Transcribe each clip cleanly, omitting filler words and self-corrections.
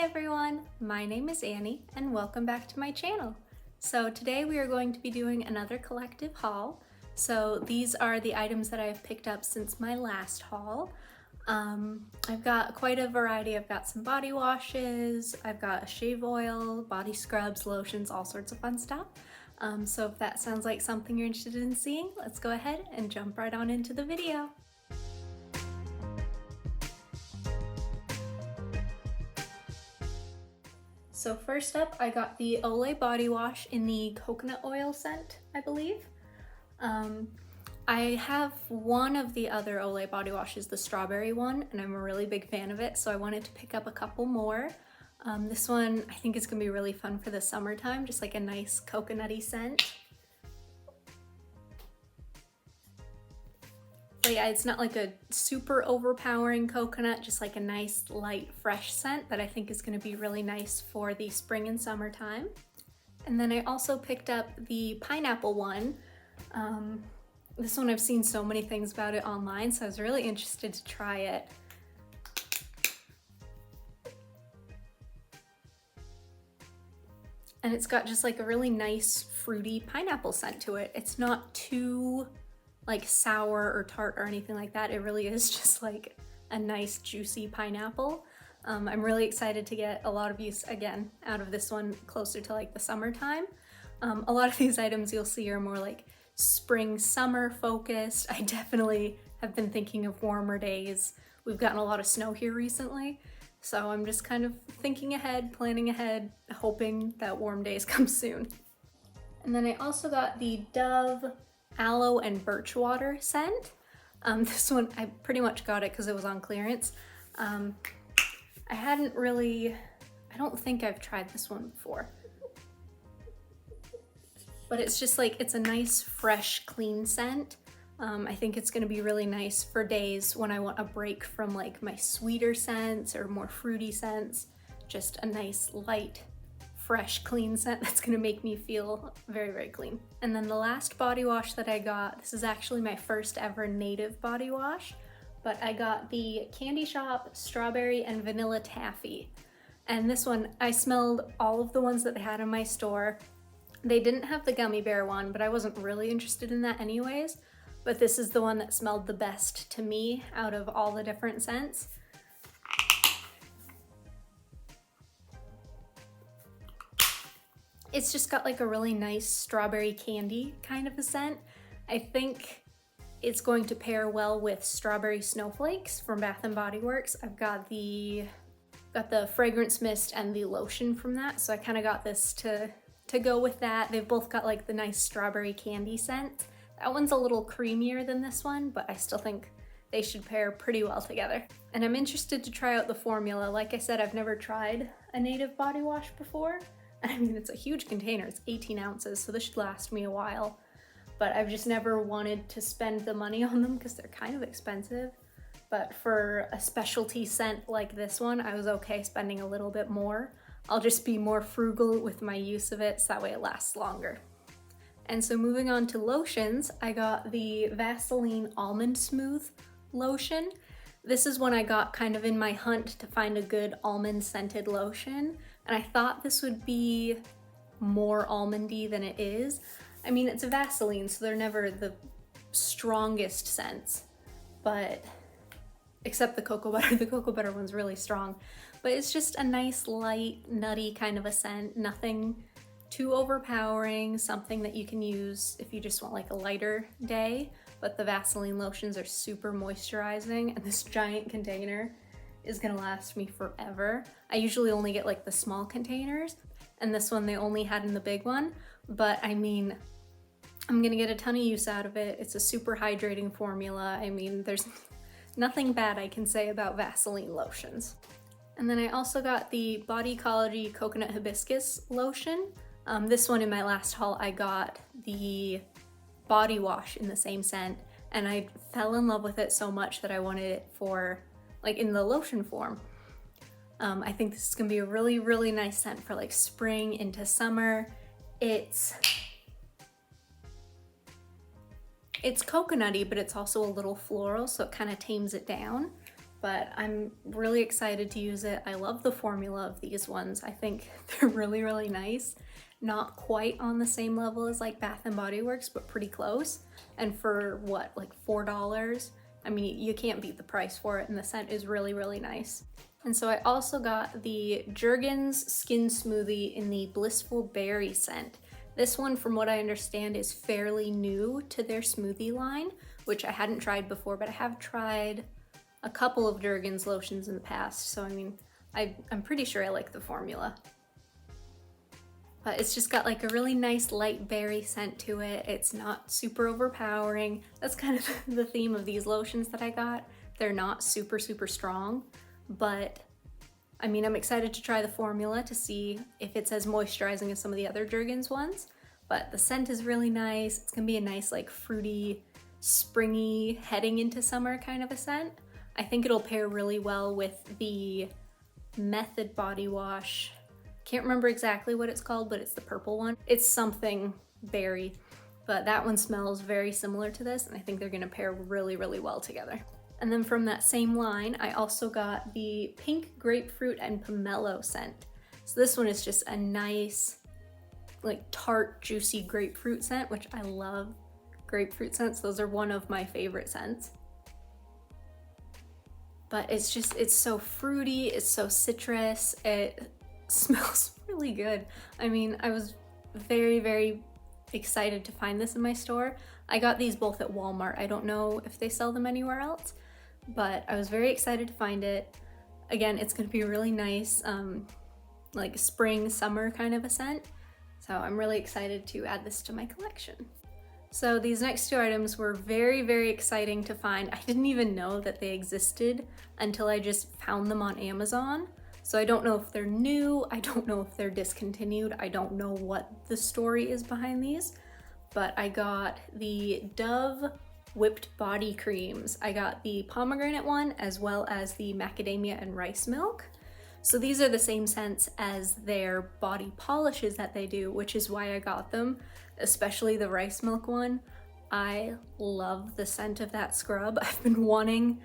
everyone, my name is Annie and welcome back to my channel. So today we are going to be doing another collective haul. So these are the items that I've picked up since my last haul. I've got quite a variety. I've got some body washes, I've got a shave oil, body scrubs, lotions, all sorts of fun stuff. So if that sounds like something you're interested in seeing, let's go ahead and jump right on into the video. So first up, I got the Olay body wash in the coconut oil scent, I believe. I have one of the other Olay body washes, the strawberry one, and I'm a really big fan of it, so I wanted to pick up a couple more. This one I think is gonna be really fun for the summertime, just like a nice coconutty scent. But yeah, it's not like a super overpowering coconut, just like a nice light fresh scent that I think is going to be really nice for the spring and summertime. And then I also picked up the pineapple one. This one I've seen so many things about it online, so I was really interested to try it. And it's got just like a really nice fruity pineapple scent to it. It's not too like sour or tart or anything like that. It really is just like a nice juicy pineapple. I'm really excited to get a lot of use again out of this one closer to like the summertime. A lot of these items you'll see are more like spring summer focused. I definitely have been thinking of warmer days. We've gotten a lot of snow here recently, so I'm just kind of thinking ahead, planning ahead, hoping that warm days come soon. And then I also got the Dove aloe and birch water scent. This one, I pretty much got it because it was on clearance. I don't think I've tried this one before. But it's just like, it's a nice, fresh, clean scent. I think it's gonna be really nice for days when I want a break from like my sweeter scents or more fruity scents. Just a nice, light, fresh, clean scent that's gonna make me feel very, very clean. And then the last body wash that I got, this is actually my first ever native body wash, but I got the Candy Shop Strawberry and Vanilla Taffy. And this one, I smelled all of the ones that they had in my store. They didn't have the gummy bear one, but I wasn't really interested in that anyways. But this is the one that smelled the best to me out of all the different scents. It's just got like a really nice strawberry candy kind of a scent. I think it's going to pair well with strawberry snowflakes from Bath & Body Works. I've got the fragrance mist and the lotion from that, so I kind of got this to go with that. They've both got like the nice strawberry candy scent. That one's a little creamier than this one, but I still think they should pair pretty well together. And I'm interested to try out the formula. Like I said, I've never tried a native body wash before. I mean, it's a huge container, it's 18 ounces, so this should last me a while. But I've just never wanted to spend the money on them because they're kind of expensive. But for a specialty scent like this one, I was okay spending a little bit more. I'll just be more frugal with my use of it, so that way it lasts longer. And so moving on to lotions, I got the Vaseline Almond Smooth lotion. This is one I got kind of in my hunt to find a good almond scented lotion. And I thought this would be more almondy than it is. I mean, it's a Vaseline, so they're never the strongest scents, but except the cocoa butter. The cocoa butter one's really strong, but it's just a nice, light, nutty kind of a scent. Nothing too overpowering, something that you can use if you just want like a lighter day, but the Vaseline lotions are super moisturizing, and this giant container is gonna last me forever. I usually only get like the small containers, and this one they only had in the big one, but I mean, I'm gonna get a ton of use out of it. It's a super hydrating formula. I mean, there's nothing bad I can say about Vaseline lotions. And then I also got the Bodycology Coconut Hibiscus lotion. This one in my last haul, I got the body wash in the same scent, and I fell in love with it so much that I wanted it for like in the lotion form. I think this is gonna be a really, really nice scent for like spring into summer. It's coconutty, but it's also a little floral, so it kind of tames it down. but I'm really excited to use it. I love the formula of these ones. I think they're really, really nice. Not quite on the same level as like Bath and Body Works, but pretty close. And for what, like $4? I mean, you can't beat the price for it, and the scent is really, really nice. And so I also got the Jergens Skin Smoothie in the Blissful Berry scent. This one, from what I understand, is fairly new to their smoothie line, which I hadn't tried before, but I have tried a couple of Jergens lotions in the past, so I mean, I'm pretty sure I like the formula. But it's just got like a really nice light berry scent to it. It's not super overpowering. That's kind of the theme of these lotions that I got. They're not super, super strong, but I mean, I'm excited to try the formula to see if it's as moisturizing as some of the other Jergens ones, but the scent is really nice. It's gonna be a nice like fruity, springy, heading into summer kind of a scent. I think it'll pair really well with the Method body wash. Can't remember exactly what it's called, but it's the purple one. It's something berry, but that one smells very similar to this, and I think they're gonna pair really, really well together. And then from that same line, I also got the Pink Grapefruit and Pomelo scent. So this one is just a nice, like tart, juicy grapefruit scent, which I love grapefruit scents. Those are one of my favorite scents. But it's so fruity, it's so citrus, it smells really good. I mean, I was very, very excited to find this in my store. I got these both at Walmart. I don't know if they sell them anywhere else, but I was very excited to find it. Again, it's gonna be a really nice, like spring, summer kind of a scent. So I'm really excited to add this to my collection. So these next two items were very, very exciting to find. I didn't even know that they existed until I just found them on Amazon. So I don't know if they're new, I don't know if they're discontinued, I don't know what the story is behind these, but I got the Dove whipped body creams. I got the pomegranate one as well as the macadamia and rice milk. So these are the same scents as their body polishes that they do, which is why I got them, especially the rice milk one. I love the scent of that scrub. I've been wanting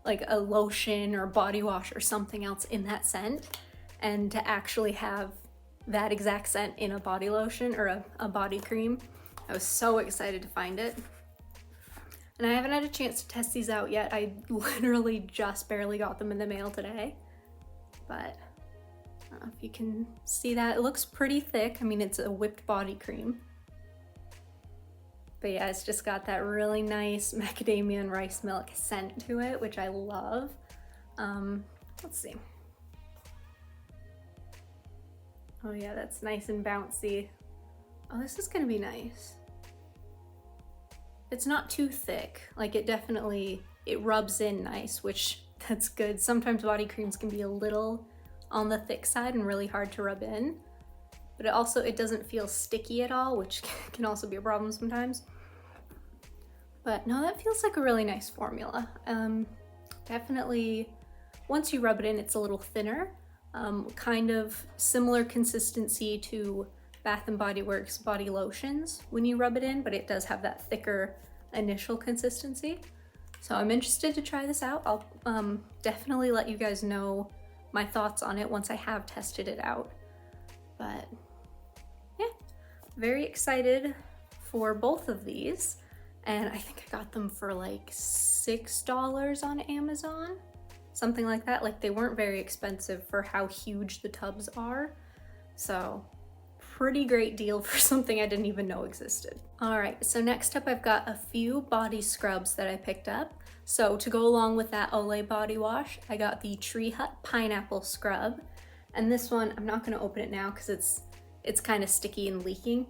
like a lotion or body wash or something else in that scent, and to actually have that exact scent in a body lotion or a body cream, I was so excited to find it. And I haven't had a chance to test these out yet. I literally just barely got them in the mail today. But I don't know if you can see that. It looks pretty thick. I mean, it's a whipped body cream. But yeah, it's just got that really nice macadamia and rice milk scent to it, which I love. Let's see. Oh yeah, that's nice and bouncy. Oh, this is gonna be nice. It's not too thick. Like it rubs in nice, which that's good. Sometimes body creams can be a little on the thick side and really hard to rub in, but it doesn't feel sticky at all, which can also be a problem sometimes. But no, that feels like a really nice formula. Definitely, once you rub it in, it's a little thinner, kind of similar consistency to Bath and Body Works body lotions when you rub it in, but it does have that thicker initial consistency. So I'm interested to try this out. I'll definitely let you guys know my thoughts on it once I have tested it out. But yeah, very excited for both of these. And I think I got them for like $6 on Amazon, something like that. Like they weren't very expensive for how huge the tubs are. So pretty great deal for something I didn't even know existed. All right, so next up I've got a few body scrubs that I picked up. So to go along with that Olay body wash, I got the Tree Hut Pineapple Scrub. And this one, I'm not gonna open it now because it's kind of sticky and leaking,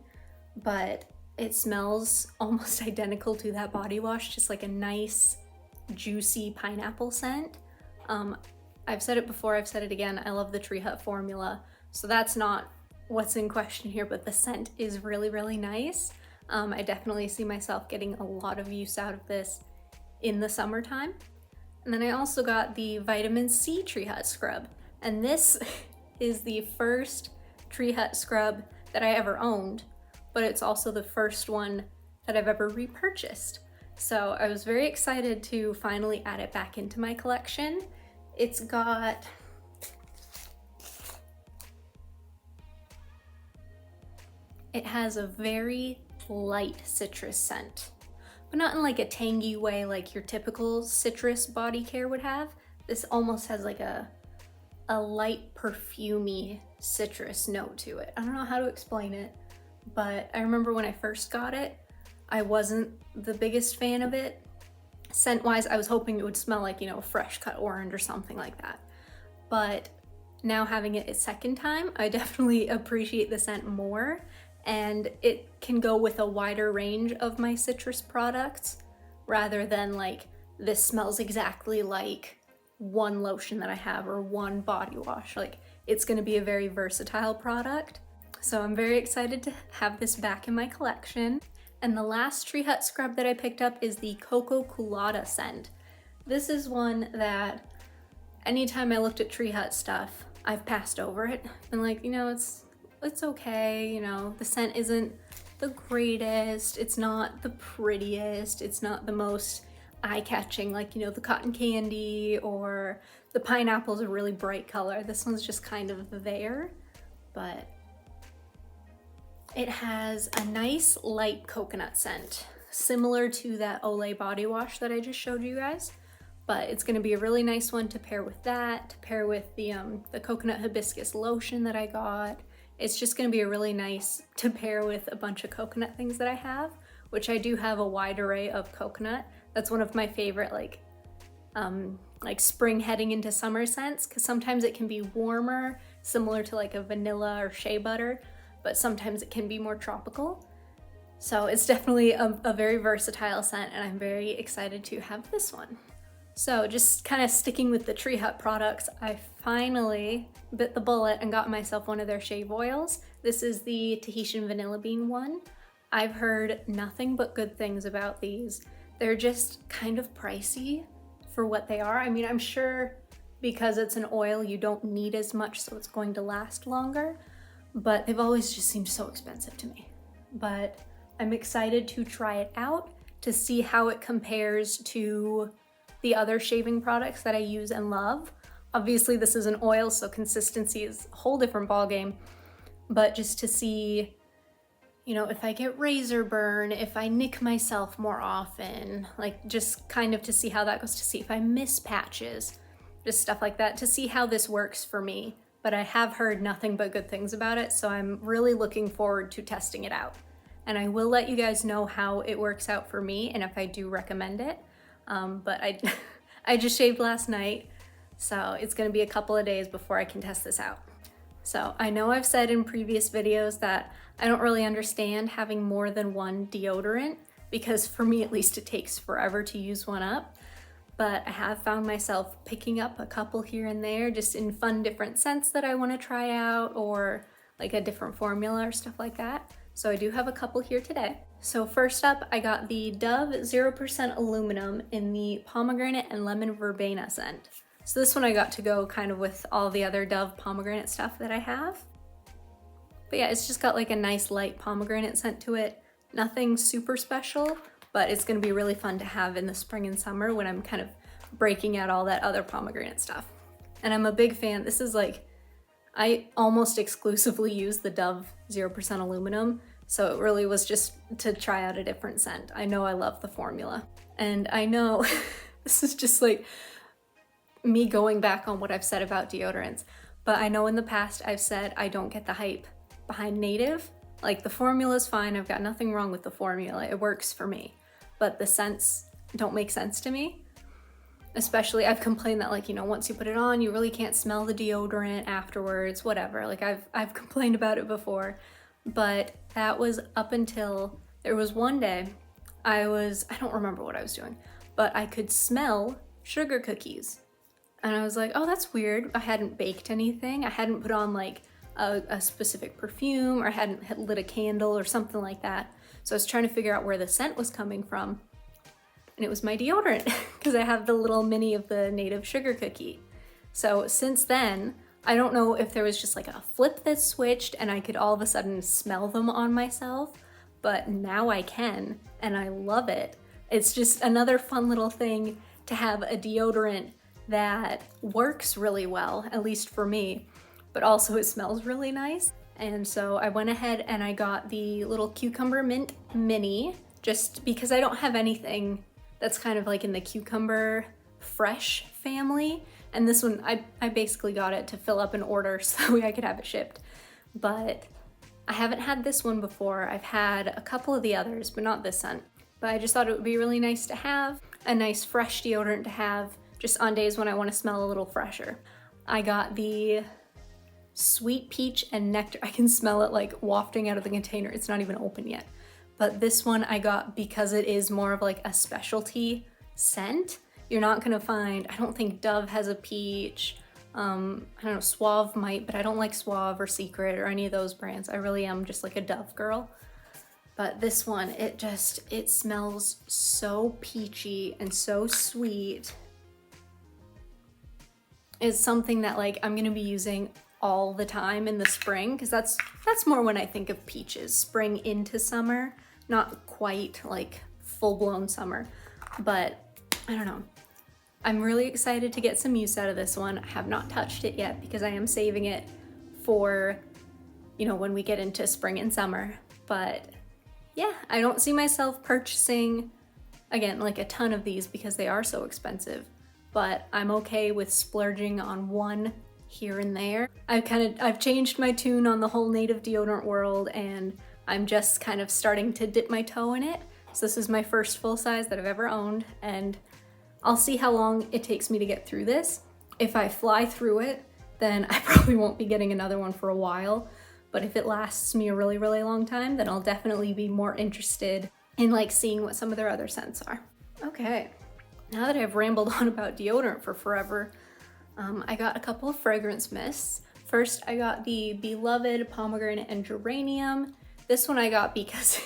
but it smells almost identical to that body wash, just like a nice, juicy pineapple scent. I've said it before, I've said it again, I love the Tree Hut formula, so that's not what's in question here, but the scent is really, really nice. I definitely see myself getting a lot of use out of this in the summertime. And then I also got the Vitamin C Tree Hut Scrub, and this is the first Tree Hut scrub that I ever owned, but it's also the first one that I've ever repurchased. So I was very excited to finally add it back into my collection. It has a very light citrus scent, but not in like a tangy way like your typical citrus body care would have. This almost has like a light perfumey citrus note to it. I don't know how to explain it, but I remember when I first got it, I wasn't the biggest fan of it. Scent-wise, I was hoping it would smell like, you know, fresh cut orange or something like that. But now having it a second time, I definitely appreciate the scent more, and it can go with a wider range of my citrus products rather than like, this smells exactly like one lotion that I have or one body wash. Like, it's gonna be a very versatile product. So I'm very excited to have this back in my collection. And the last Tree Hut scrub that I picked up is the Coco Colada scent. This is one that anytime I looked at Tree Hut stuff, I've passed over it. Been like, you know, it's okay, you know, the scent isn't the greatest, it's not the prettiest, it's not the most eye-catching, like, you know, the cotton candy or the pineapple's a really bright color. This one's just kind of there, but it has a nice light coconut scent, similar to that Olay body wash that I just showed you guys. But it's gonna be a really nice one to pair with that, to pair with the coconut hibiscus lotion that I got. It's just gonna be a really nice to pair with a bunch of coconut things that I have, which I do have a wide array of coconut. That's one of my favorite like spring heading into summer scents, because sometimes it can be warmer, similar to like a vanilla or shea butter, but sometimes it can be more tropical. So it's definitely a very versatile scent, and I'm very excited to have this one. So just kind of sticking with the Tree Hut products, I finally bit the bullet and got myself one of their shave oils. This is the Tahitian Vanilla Bean one. I've heard nothing but good things about these. They're just kind of pricey for what they are. I mean, I'm sure because it's an oil, you don't need as much, so it's going to last longer, but they've always just seemed so expensive to me. But I'm excited to try it out to see how it compares to the other shaving products that I use and love. Obviously this is an oil, so consistency is a whole different ballgame, but just to see, you know, if I get razor burn, if I nick myself more often, like just kind of to see how that goes, to see if I miss patches, just stuff like that, to see how this works for me. But I have heard nothing but good things about it, so I'm really looking forward to testing it out. And I will let you guys know how it works out for me and if I do recommend it. But I just shaved last night, so it's gonna be a couple of days before I can test this out. So I know I've said in previous videos that I don't really understand having more than one deodorant, because for me at least it takes forever to use one up. But I have found myself picking up a couple here and there just in fun different scents that I want to try out, or like a different formula or stuff like that. So I do have a couple here today. So first up, I got the Dove 0% aluminum in the pomegranate and lemon verbena scent. So this one I got to go kind of with all the other Dove pomegranate stuff that I have. But yeah, it's just got like a nice light pomegranate scent to it. Nothing super special, but it's gonna be really fun to have in the spring and summer when I'm kind of breaking out all that other pomegranate stuff. And I'm a big fan. This is like, I almost exclusively use the Dove 0% aluminum, so it really was just to try out a different scent. I know I love the formula. And I know this is just like me going back on what I've said about deodorants, but I know in the past I've said I don't get the hype behind Native. Like, the formula's fine, I've got nothing wrong with the formula, it works for me, but the scents don't make sense to me. Especially, I've complained that, like, you know, once you put it on, you really can't smell the deodorant afterwards, whatever. Like, I've complained about it before, but that was up until there was one day I don't remember what I was doing, but I could smell sugar cookies. And I was like, oh, that's weird. I hadn't baked anything. I hadn't put on like a specific perfume, or hadn't lit a candle or something like that. So I was trying to figure out where the scent was coming from. And it was my deodorant, because I have the little mini of the Native sugar cookie. So since then, I don't know if there was just like a flip that switched and I could all of a sudden smell them on myself, but now I can, and I love it. It's just another fun little thing to have a deodorant that works really well, at least for me, but also it smells really nice. And so I went ahead and I got the little cucumber mint mini, just because I don't have anything that's kind of like in the cucumber fresh family. And this one, I basically got it to fill up an order so I could have it shipped. But I haven't had this one before. I've had a couple of the others, but not this scent. But I just thought it would be really nice to have, a nice fresh deodorant to have just on days when I want to smell a little fresher. I got the sweet peach and nectar. I can smell it like wafting out of the container. It's not even open yet. But this one I got because it is more of like a specialty scent. You're not gonna find, I don't think Dove has a peach. I don't know, Suave might, but I don't like Suave or Secret or any of those brands. I really am just like a Dove girl. But this one, it smells so peachy and so sweet. It's something that like I'm gonna be using all the time in the spring, because that's more when I think of peaches, spring into summer, not quite like full-blown summer, but I don't know. I'm really excited to get some use out of this one. I have not touched it yet because I am saving it for, you know, when we get into spring and summer. But yeah, I don't see myself purchasing, again, like a ton of these because they are so expensive, but I'm okay with splurging on one here and there. I've changed my tune on the whole native deodorant world, and I'm just kind of starting to dip my toe in it. So this is my first full size that I've ever owned, and I'll see how long it takes me to get through this. If I fly through it, then I probably won't be getting another one for a while. But if it lasts me a really, really long time, then I'll definitely be more interested in like seeing what some of their other scents are. Okay, now that I've rambled on about deodorant for forever, I got a couple of fragrance mists. First, I got the Beloved Pomegranate and Geranium. This one I got because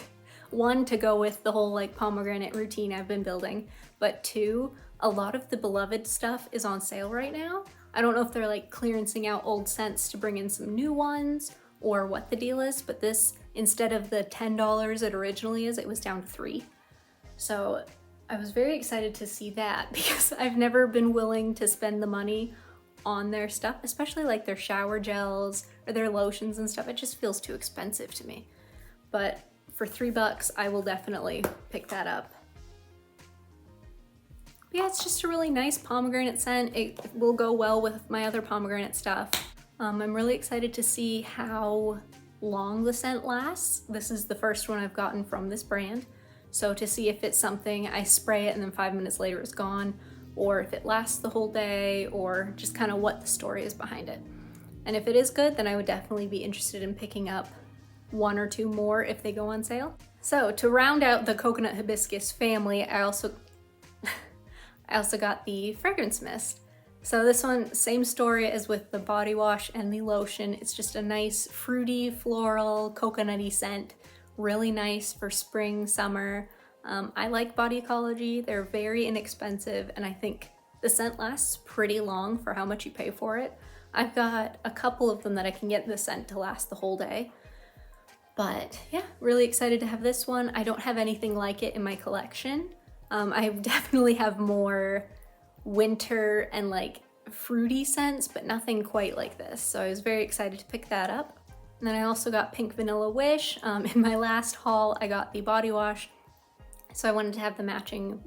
one, to go with the whole like pomegranate routine I've been building, but two, a lot of the Beloved stuff is on sale right now. I don't know if they're like clearancing out old scents to bring in some new ones or what the deal is, but this, instead of the $10 it originally is, it was down to $3. So I was very excited to see that because I've never been willing to spend the money on their stuff, especially like their shower gels or their lotions and stuff. It just feels too expensive to me. But for $3, I will definitely pick that up. But yeah, it's just a really nice pomegranate scent. It will go well with my other pomegranate stuff. I'm really excited to see how long the scent lasts. This is the first one I've gotten from this brand. So to see if it's something I spray it and then 5 minutes later it's gone, or if it lasts the whole day, or just kind of what the story is behind it. And if it is good, then I would definitely be interested in picking up 1 or 2 more if they go on sale. So to round out the coconut hibiscus family, I also got the fragrance mist. So this one, same story as with the body wash and the lotion. It's just a nice fruity, floral, coconutty scent. Really nice for spring, summer. I like Body Ecology. They're very inexpensive, and I think the scent lasts pretty long for how much you pay for it. I've got a couple of them that I can get the scent to last the whole day. But yeah, really excited to have this one. I don't have anything like it in my collection. I definitely have more winter and like fruity scents, but nothing quite like this. So I was very excited to pick that up. And then I also got Pink Vanilla Wish. In my last haul, I got the body wash. So I wanted to have the matching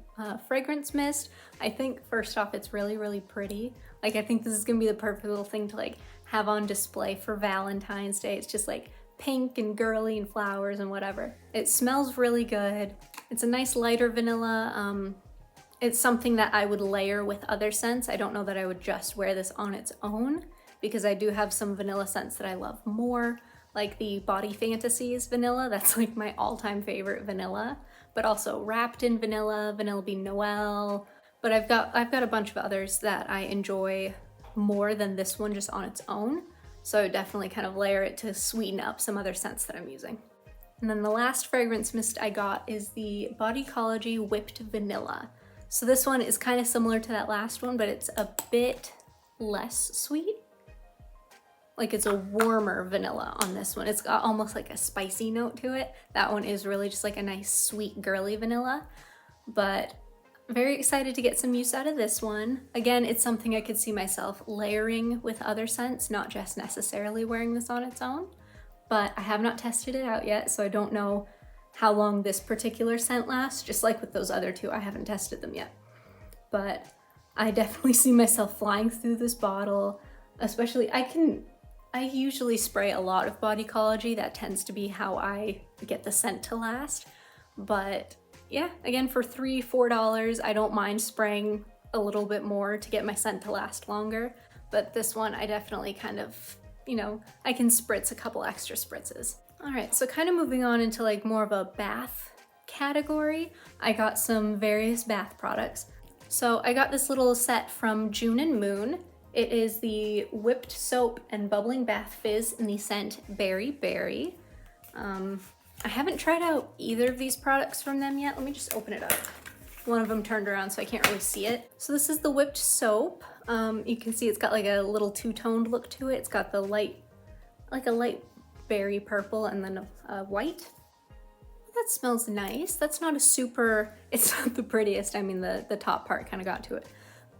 fragrance mist. I think first off, it's really, really pretty. Like, I think this is gonna be the perfect little thing to like have on display for Valentine's Day. It's just like pink and girly and flowers and whatever. It smells really good. It's a nice lighter vanilla. It's something that I would layer with other scents. I don't know that I would just wear this on its own, because I do have some vanilla scents that I love more, like the Body Fantasies vanilla. That's like my all-time favorite vanilla, but also Wrapped in Vanilla, Vanilla Bean Noel. But I've got a bunch of others that I enjoy more than this one just on its own. So I would definitely kind of layer it to sweeten up some other scents that I'm using. And then the last fragrance mist I got is the Body Ecology Whipped Vanilla. So this one is kind of similar to that last one, but it's a bit less sweet. Like, it's a warmer vanilla on this one. It's got almost like a spicy note to it. That one is really just like a nice sweet girly vanilla. but very excited to get some use out of this one. Again, it's something I could see myself layering with other scents, not just necessarily wearing this on its own, but I have not tested it out yet, so I don't know how long this particular scent lasts. Just like with those other two, I haven't tested them yet. But I definitely see myself flying through this bottle, especially I usually spray a lot of Bodycology. That tends to be how I get the scent to last. But yeah, again, for $3, $4, I don't mind spraying a little bit more to get my scent to last longer. But this one, I definitely kind of, you know, I can spritz a couple extra spritzes. All right, so kind of moving on into like more of a bath category, I got some various bath products. So I got this little set from June and Moon. It is the Whipped Soap and Bubbling Bath Fizz in the scent Berry Berry. I haven't tried out either of these products from them yet. Let me just open it up. One of them turned around so I can't really see it. So this is the Whipped Soap. You can see it's got like a little two-toned look to it. It's got the light, like a light berry purple and then a white. That smells nice. That's not a super, it's not the prettiest. I mean, the top part kind of got to it,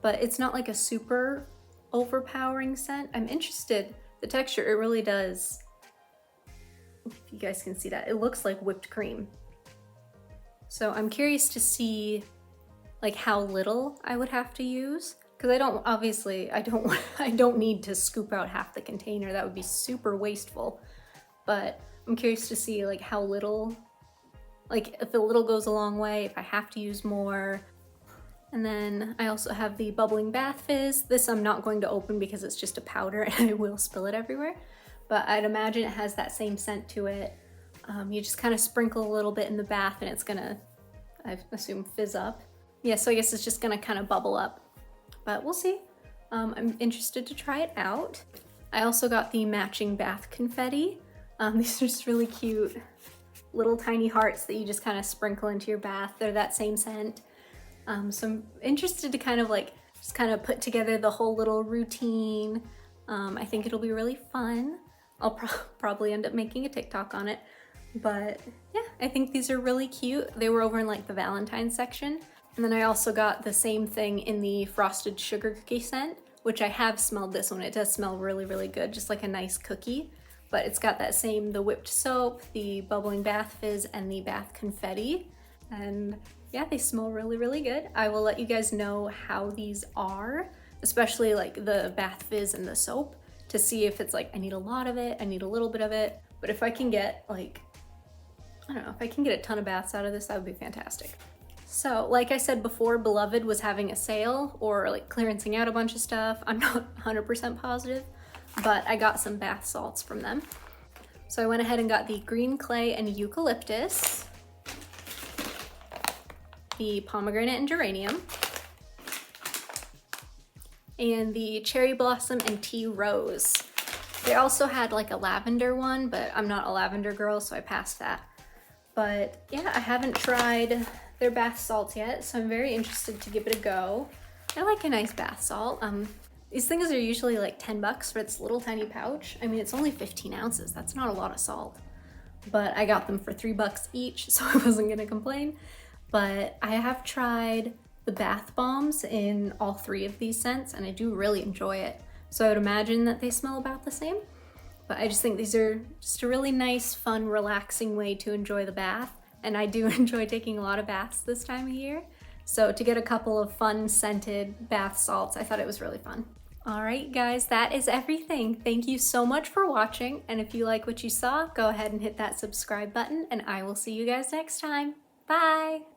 but it's not like a super overpowering scent. I'm interested. The texture, it really does. If you guys can see that, it looks like whipped cream. So I'm curious to see like how little I would have to use, because I don't need to scoop out half the container. That would be super wasteful. But I'm curious to see like how little, like if a little goes a long way, if I have to use more. And then I also have the Bubbling Bath Fizz. This I'm not going to open because it's just a powder and I will spill it everywhere. But I'd imagine it has that same scent to it. You just kind of sprinkle a little bit in the bath and it's gonna, I assume, fizz up. Yeah, so I guess it's just gonna kind of bubble up, but we'll see. I'm interested to try it out. I also got the matching bath confetti. These are just really cute little tiny hearts that you just kind of sprinkle into your bath. They're that same scent. So I'm interested to kind of like, just kind of put together the whole little routine. I think it'll be really fun. I'll probably end up making a TikTok on it. But yeah, I think these are really cute. They were over in like the Valentine's section. And then I also got the same thing in the Frosted Sugar Cookie scent, which I have smelled this one. It does smell really, really good, just like a nice cookie. But it's got that same, the Whipped Soap, the Bubbling Bath Fizz, and the Bath Confetti. And yeah, they smell really, really good. I will let you guys know how these are, especially like the Bath Fizz and the soap, to see if it's like, I need a lot of it, I need a little bit of it. But if I can get like, I don't know, if I can get a ton of baths out of this, that would be fantastic. So like I said before, Beloved was having a sale or like clearancing out a bunch of stuff. I'm not 100% positive, but I got some bath salts from them. So I went ahead and got the Green Clay and Eucalyptus, the Pomegranate and Geranium, and the Cherry Blossom and Tea Rose. They also had like a lavender one, but I'm not a lavender girl, so I passed that. But yeah, I haven't tried their bath salts yet, so I'm very interested to give it a go. I like a nice bath salt. These things are usually like 10 bucks for this little tiny pouch. I mean, it's only 15 ounces. That's not a lot of salt. But I got them for $3 each, so I wasn't gonna complain. But I have tried the bath bombs in all three of these scents, and I do really enjoy it. So I would imagine that they smell about the same. But I just think these are just a really nice, fun, relaxing way to enjoy the bath. And I do enjoy taking a lot of baths this time of year. So to get a couple of fun scented bath salts, I thought it was really fun. All right, guys, that is everything. Thank you so much for watching. And if you like what you saw, go ahead and hit that subscribe button, and I will see you guys next time. Bye.